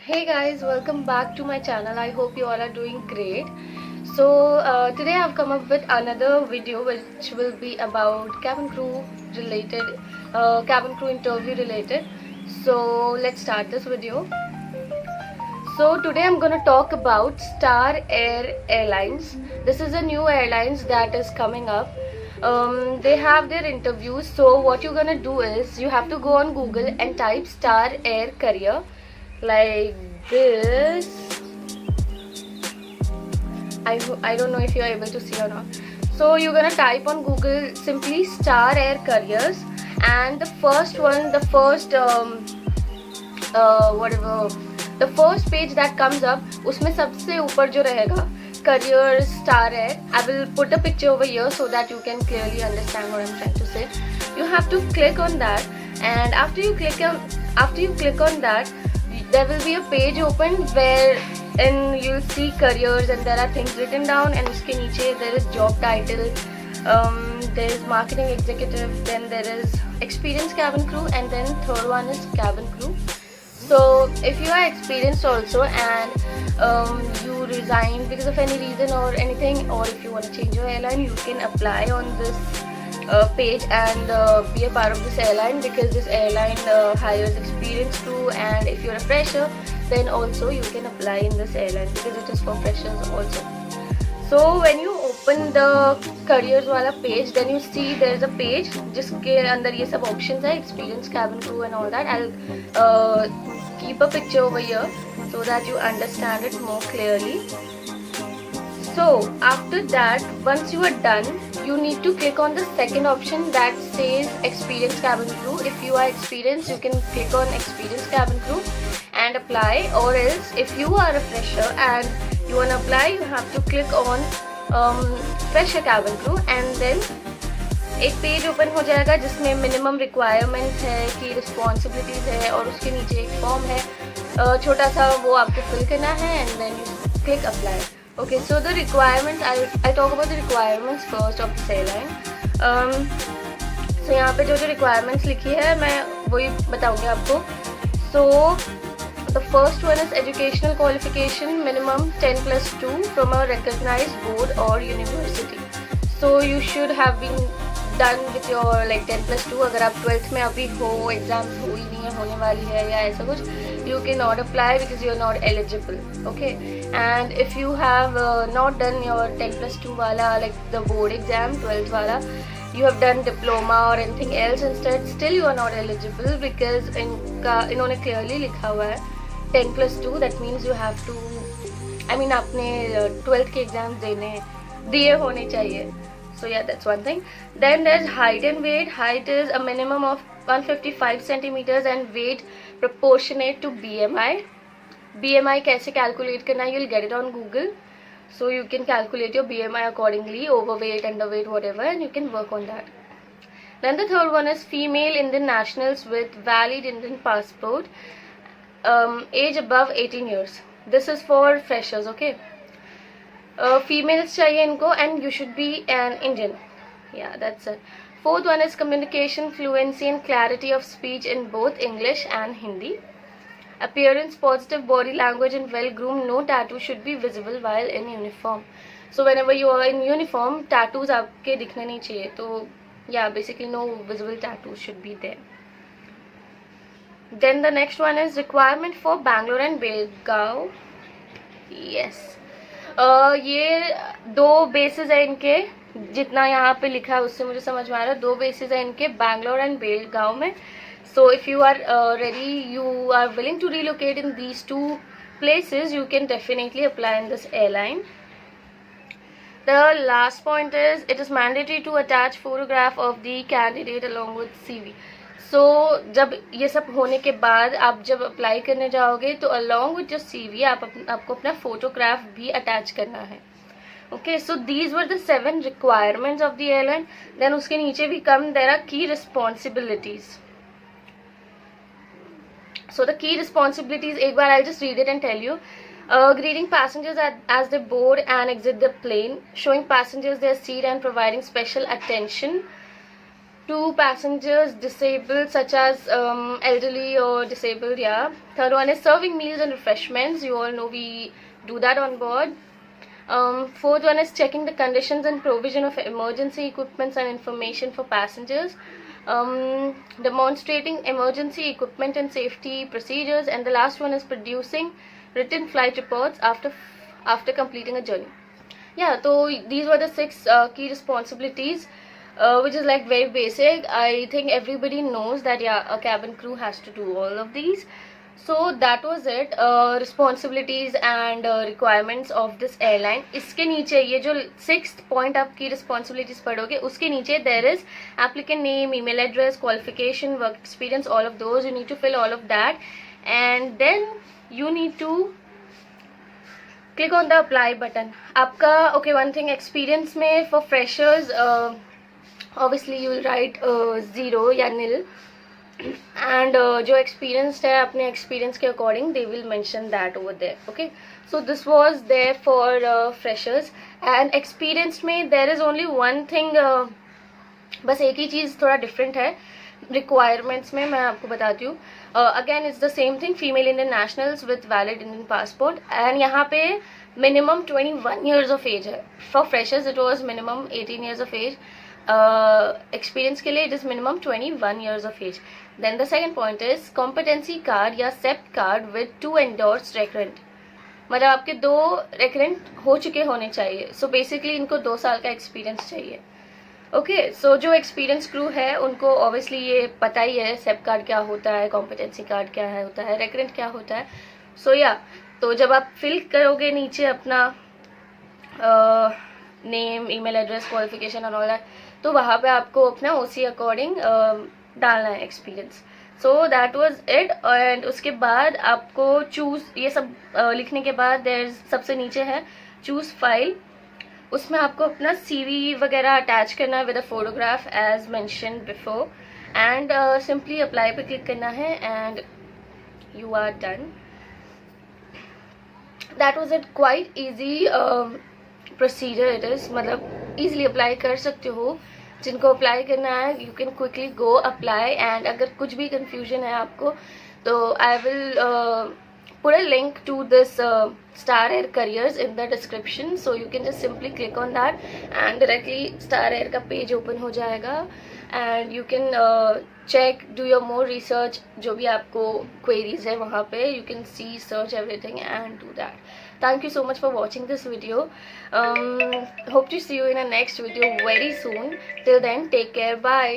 Hey guys, welcome back to my channel. I hope you all are doing great. So today I've come up with another video which will be about cabin crew related, cabin crew interview related. So let's start this video. So today I'm gonna talk about Star Air Airlines. This is a new airlines that is coming up. They have their interviews. So what you're gonna do is you have to go on Google and type Star Air Career like this. I don't know if you're able to see or not. So you're gonna type on Google simply Star Air Careers, and the first one, the first whatever, the first page that comes up, उसमें सबसे ऊपर जो रहेगा career Star Air. I will put a picture over here so that you can clearly understand what I'm trying to say. You have to click on that, and after you click on that, there will be a page open where and you'll see careers and there are things written down, and uske niche there is job title, there is marketing executive, then there is experienced cabin crew, and then third one is cabin crew. So if you are experienced also and you resign because of any reason or anything, or if you want to change your airline, you can apply on this page and be a part of this airline, because this airline hires experienced crew, and if you're a fresher then also you can apply in this airline because it is for freshers also. So when you open the careers वाला page, then you see there is a page जिसके अंदर ये सब options है, experienced cabin crew and all that. I'll keep a picture over here so that you understand it more clearly. So after that, once you are done, you need to click on the second option that says experienced cabin crew. If you are experienced, you can click on experienced cabin crew and apply, or else if you are a fresher and you want to apply, you have to click on fresher cabin crew, and then एक page open हो जाएगा जिसमें minimum requirement है, की responsibilities है, और उसके नीचे एक फॉर्म है छोटा सा, वो आपको फिल करना है, and then you click apply. Okay, so the requirements, I'll talk about the requirements first of this airline. So यहाँ पे जो requirements लिखी है मैं वही बताऊँगी आपको. So the first one is educational qualification minimum 10+2 from a recognized board or university. So you should have been done with your like 10+2. अगर आप 12th में अभी हो, एग्जाम्स हुई नहीं है, होने वाली है या ऐसा कुछ, you cannot apply because you are not eligible. Okay, and if you have not done your 10+2 वाला like the board exam 12th वाला, you have done diploma or anything else instead, still you are not eligible because इन्होंने clearly लिखा हुआ है 10+2. that means you have to, I mean आपने 12th के exam दिए होने चाहिए. So yeah, that's one thing. Then there's height and weight. Height is a minimum of 155 centimeters and weight proportionate to BMI. BMI कैसे calculate करना, you'll get it on Google. So you can calculate your BMI accordingly, overweight, underweight, whatever, and you can work on that. Then the third one is female Indian nationals with valid Indian passport, age above 18 years. This is for freshers, okay. Females चाहिए इनको, and you should be an Indian. Yeah, that's it. Fourth one is communication fluency and clarity of speech in both English and Hindi. Appearance, positive body language and well groomed. No tattoo should be visible while in uniform. So whenever you are in uniform, tattoos आपके दिखने नहीं चाहिए. तो yeah, basically no visible tattoos should be there. Then the next one is requirement for Bangalore and Belgaum. Yes. ये दो basis है इनके, जितना यहाँ पे लिखा है उससे मुझे समझ में आ रहा है. दो बेसिस है इनके बैंगलोर एंड बेलगांव में. So if you are ready, you are willing to relocate in these two places, you can definitely apply in this airline. The last point is it is mandatory to attach photograph of the candidate along with CV. So जब ये सब होने के बाद आप जब apply करने जाओगे तो along with your CV आपको अपना फोटोग्राफ भी अटैच करना है. Okay, so these were the 7 requirements of the airline. Then उसके नीचे भी there are key responsibilities. So the key responsibilities, एक बार I'll just read it and tell you. Greeting passengers as they board and exit the plane, showing passengers their seat and providing special attention 2 passengers disabled, such as elderly or disabled, yeah. Third one is serving meals and refreshments. You all know we do that on board. Fourth one is checking the conditions and provision of emergency equipments and information for passengers. Demonstrating emergency equipment and safety procedures. And the last one is producing written flight reports after completing a journey. Yeah, so these were the 6 key responsibilities, which is like very basic. I think everybody knows that, yeah, a cabin crew has to do all of these. So that was it, responsibilities and requirements of this airline. इसके नीचे ये जो 6th point आपकी responsibilities पढ़ोगे, उसके नीचे there is applicant name, email address, qualification, work experience, all of those. You need to fill all of that, and then you need to click on the apply button. आपका okay, one thing, experience में for freshers obviously you will write 0 या nil. And जो experienced है अपने experience के according they will mention that over there. Okay, so this was there for freshers. And experienced में there is only one thing, बस एक ही चीज़ थोड़ा different है requirements में, मैं आपको बताती हूँ. Again it's the same thing, female Indian nationals with valid Indian passport. And यहाँ पे minimum 21 years of age है. For freshers it was minimum 18 years of age. Experience के लिए it is minimum 21 years of age. Then the second point is competency card या SEPT card with 2 endorsed recurrent. मतलब आपके 2 recurrent हो चुके होने चाहिए. So basically इनको 2 साल का experience चाहिए. Okay, so जो experience crew है उनको obviously ये पता ही है SEPT card क्या होता है, competency card क्या है होता है, recurrent क्या होता है. So yeah, तो जब आप fill करोगे नीचे अपना name, email address, qualification and all that, तो वहाँ पे आपको अपना OC अकॉर्डिंग डालना है experience. So that was it. And उसके बाद आपको चूज़ ये सब लिखने के बाद देयर सबसे नीचे है चूज़ फाइल. उसमें आपको अपना CV वगैरह अटैच करना है with a photograph as mention before. And simply apply पे क्लिक करना है and you are done. That was it. Quite easy procedure it is. मतलब ईजिली अप्लाई कर सकते हो. जिनको अप्लाई करना है you can quickly go apply. And अगर कुछ भी कंफ्यूजन है आपको तो I will put a link to this Star Air Careers in the description, so you can just simply click on that and directly Star Air का page open हो जाएगा. And you can check, do your more research. जो भी आपको queries है वहाँ पे you can see, search everything and do that. Thank you so much for watching this video. Hope to see you in a next video very soon. Till then, take care. Bye.